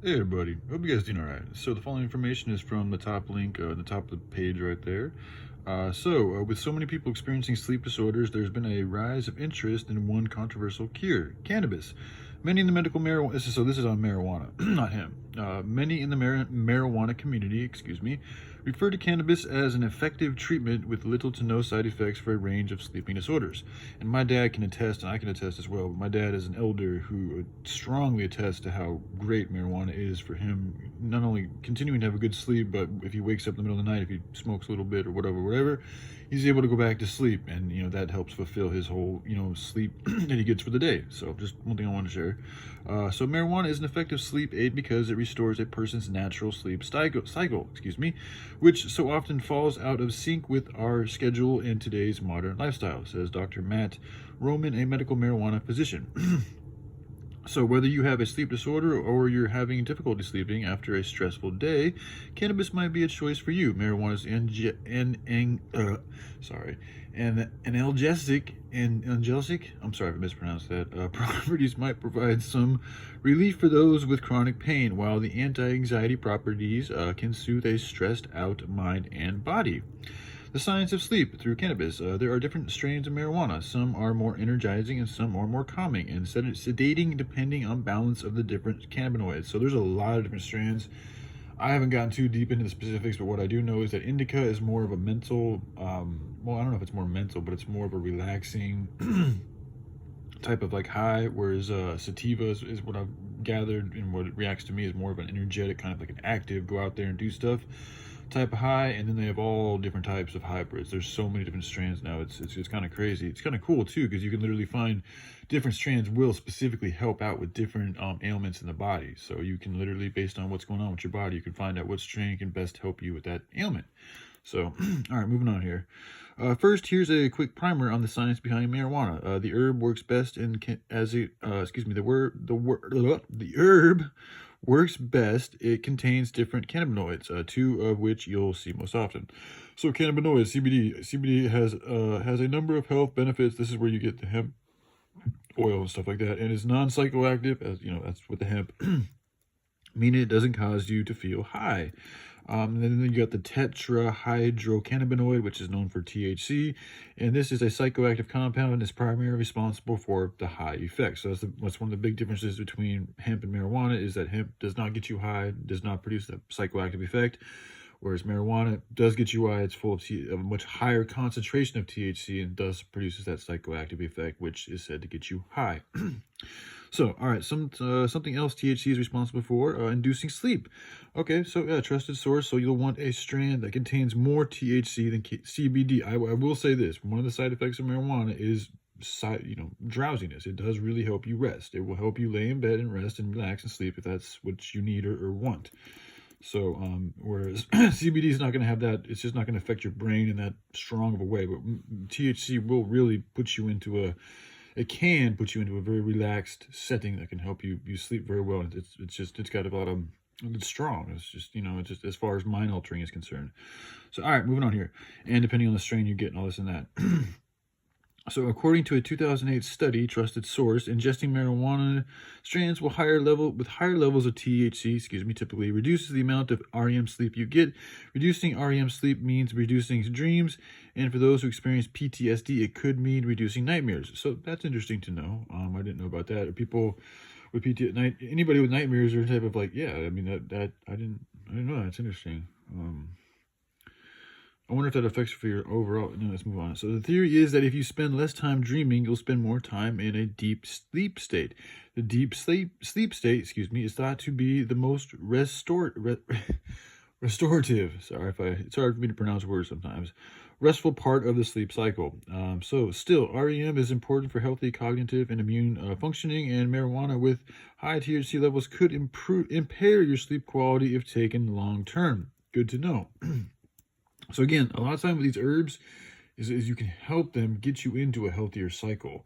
Hey everybody, hope you guys doing alright. So the following information is from the top link, the top of the page right there. With so many people experiencing sleep disorders, there's been a rise of interest in one controversial cure, cannabis. Many in the medical marijuana, this is on marijuana, not hemp. Many in the marijuana community, refer to cannabis as an effective treatment with little to no side effects for a range of sleeping disorders. And my dad can attest, and I can attest as well, but my dad is an elder who strongly attests to how great marijuana is for him, not only continuing to have a good sleep, but if he wakes up in the middle of the night, if he smokes a little bit or whatever, he's able to go back to sleep. And, that helps fulfill his whole, sleep that he gets for the day. So just one thing I want to share. So marijuana is an effective sleep aid because it restores a person's natural sleep cycle, which so often falls out of sync with our schedule in today's modern lifestyle, says Dr. Matt Roman, a medical marijuana physician. So whether you have a sleep disorder or you're having difficulty sleeping after a stressful day, cannabis might be a choice for you. Marijuana's analgesic, I'm sorry if I mispronounced that, properties might provide some relief for those with chronic pain, while the anti-anxiety properties can soothe a stressed out mind and body. The science of sleep through cannabis. There are different strains of marijuana. Some are more energizing and some are more calming and sedating depending on balance of the different cannabinoids. So there's a lot of different strands. I haven't gotten too deep into the specifics, but what I do know is that indica is more of a mental, well, I don't know if it's more mental, but it's more of a relaxing type of like high, whereas sativa is what I've gathered, and what it reacts to me is more of an energetic, kind of like an active, go out there and do stuff type of high. And then they have all different types of hybrids. There's so many different strands now. It's kind of crazy. It's kind of cool too, because you can literally find different strands will specifically help out with different ailments in the body. So you can literally, based on what's going on with your body, you can find out what strain can best help you with that ailment. So, all right, moving on here. First, here's a quick primer on the science behind marijuana. The herb works best the herb works best. It contains different cannabinoids, two of which you'll see most often. So, cannabinoids, CBD. CBD has a number of health benefits. This is where you get the hemp oil and stuff like that, and is non-psychoactive, as you know, that's with the hemp, meaning it doesn't cause you to feel high. And then you got the tetrahydrocannabinoid, which is known for THC, and this is a psychoactive compound and is primarily responsible for the high effects. So that's one of the big differences between hemp and marijuana, is that hemp does not get you high, does not produce the psychoactive effect, whereas marijuana does get you high. It's full of a much higher concentration of THC and thus produces that psychoactive effect, which is said to get you high. So, all right, something else THC is responsible for, inducing sleep. Okay, so yeah, trusted source. So you'll want a strand that contains more THC than CBD. I will say this: one of the side effects of marijuana is drowsiness. It does really help you rest. It will help you lay in bed and rest and relax and sleep if that's what you need or want. So, whereas CBD is not going to have that, it's just not going to affect your brain in that strong of a way. But THC will really put you into it can put you into a very relaxed setting that can help you sleep very well. It's got a lot of, it's strong. It's just as far as mind altering is concerned. So, all right, moving on here. And depending on the strain you get and all this and that. So, according to a 2008 study, trusted source, ingesting marijuana strands with higher levels of THC, typically reduces the amount of REM sleep you get. Reducing REM sleep means reducing dreams, and for those who experience PTSD, it could mean reducing nightmares. So that's interesting to know. I didn't know about that. Or people with PTSD, anybody with nightmares are type of like, yeah. I mean that I didn't know. That's interesting. I wonder if that affects for your overall. No, let's move on. So the theory is that if you spend less time dreaming, you'll spend more time in a deep sleep state. The deep sleep state, is thought to be the most restorative. Sorry it's hard for me to pronounce words sometimes. Restful part of the sleep cycle. So still, REM is important for healthy cognitive and immune functioning, and marijuana with high THC levels could impair your sleep quality if taken long term. Good to know. So again, a lot of time with these herbs is you can help them get you into a healthier cycle.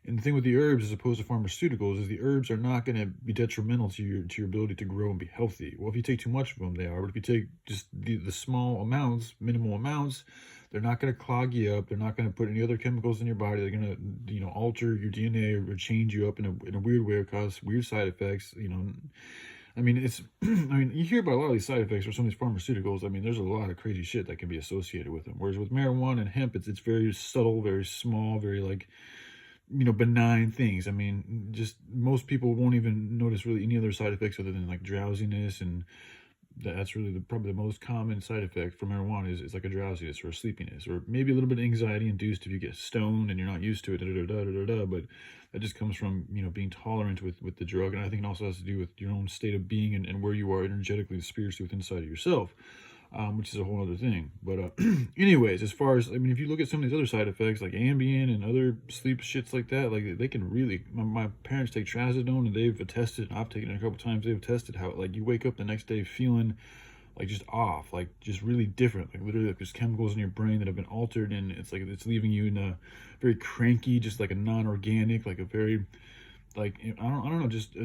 And the thing with the herbs, as opposed to pharmaceuticals, is the herbs are not going to be detrimental to your ability to grow and be healthy. Well, if you take too much of them, they are. But if you take just the small amounts, minimal amounts, they're not going to clog you up. They're not going to put any other chemicals in your body. They're going to, alter your DNA or change you up in a weird way or cause weird side effects. I mean, it's, I mean, you hear about a lot of these side effects for some of these pharmaceuticals. I mean, there's a lot of crazy shit that can be associated with them. Whereas with marijuana and hemp, it's very subtle, very small, very like, benign things. I mean, just most people won't even notice really any other side effects other than like drowsiness, and that's really probably the most common side effect for marijuana is like a drowsiness or a sleepiness, or maybe a little bit of anxiety induced if you get stoned and you're not used to it. But that just comes from being tolerant with the drug, and I think it also has to do with your own state of being and where you are energetically and spiritually within inside of yourself. Which is a whole other thing. But anyways, as far as, I mean, if you look at some of these other side effects like Ambien and other sleep shits like that, like they can really, my parents take trazodone and they've attested, and I've taken it a couple times, they've tested how like you wake up the next day feeling like just off, like just really different, like literally like there's chemicals in your brain that have been altered, and it's like it's leaving you in a very cranky, just like a non-organic, like a very like I don't know, just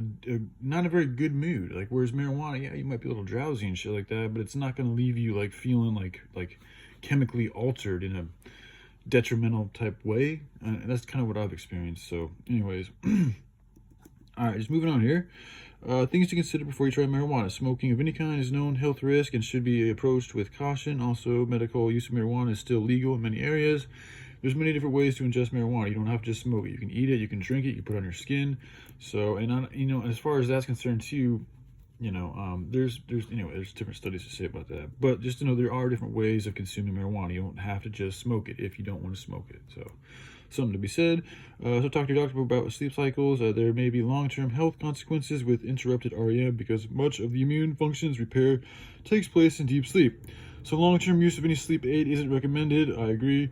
not a very good mood. Like whereas marijuana, yeah, you might be a little drowsy and shit like that, but it's not going to leave you like feeling like chemically altered in a detrimental type way. And that's kind of what I've experienced. So, anyways, all right, just moving on here. Things to consider before you try marijuana. Smoking of any kind is known health risk and should be approached with caution. Also, medical use of marijuana is still legal in many areas. There's many different ways to ingest marijuana. You don't have to just smoke it. You can eat it, you can drink it, you can put it on your skin. So, and as far as that's concerned too, there's different studies to say about that. But just to know, there are different ways of consuming marijuana. You don't have to just smoke it if you don't want to smoke it. So, something to be said. So talk to your doctor about sleep cycles. There may be long-term health consequences with interrupted REM because much of the immune functions repair takes place in deep sleep. So long-term use of any sleep aid isn't recommended. I agree.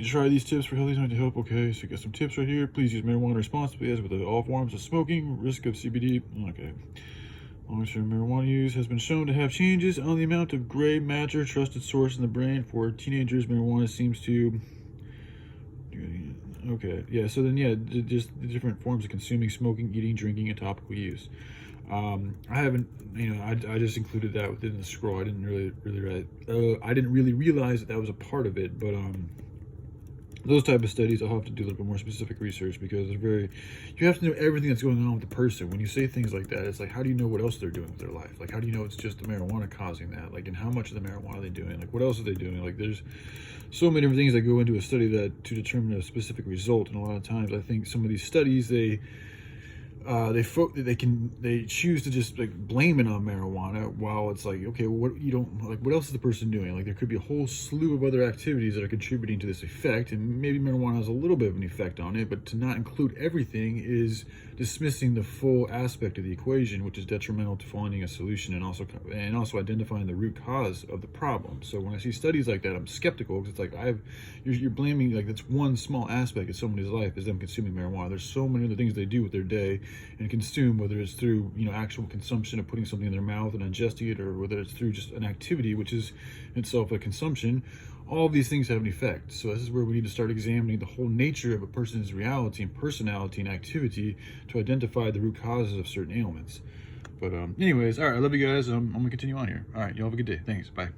Try these tips for healthy time to help. Okay, so you got some tips right here. Please use marijuana responsibly, as with all forms of smoking. Risk of CBD. Okay. Long-term marijuana use has been shown to have changes on the amount of gray matter, trusted source in the brain. For teenagers, marijuana seems to... Okay, yeah, so then, yeah, just the different forms of consuming, smoking, eating, drinking, and topical use. I haven't, I just included that within the scroll. I didn't I didn't really realize that was a part of it, but those type of studies, I'll have to do a little bit more specific research because you have to know everything that's going on with the person. When you say things like that, it's like, how do you know what else they're doing with their life? Like, how do you know it's just the marijuana causing that? Like, and how much of the marijuana are they doing? Like, what else are they doing? Like, there's so many different things that go into a study that to determine a specific result. And a lot of times, I think some of these studies, they choose to just like blame it on marijuana, while it's like, okay, well, what else is the person doing? Like there could be a whole slew of other activities that are contributing to this effect, and maybe marijuana has a little bit of an effect on it, but to not include everything is dismissing the full aspect of the equation, which is detrimental to finding a solution and also identifying the root cause of the problem. So when I see studies like that, I'm skeptical, because it's like you're blaming, like that's one small aspect of somebody's life is them consuming marijuana. There's so many other things they do with their day and consume, whether it's through actual consumption of putting something in their mouth and ingesting it, or whether it's through just an activity which is itself a consumption. All of these things have an effect. So this is where we need to start examining the whole nature of a person's reality and personality and activity to identify the root causes of certain ailments. But anyways, all right, I love you guys. I'm gonna continue on here. All right, y'all have a good day. Thanks. Bye.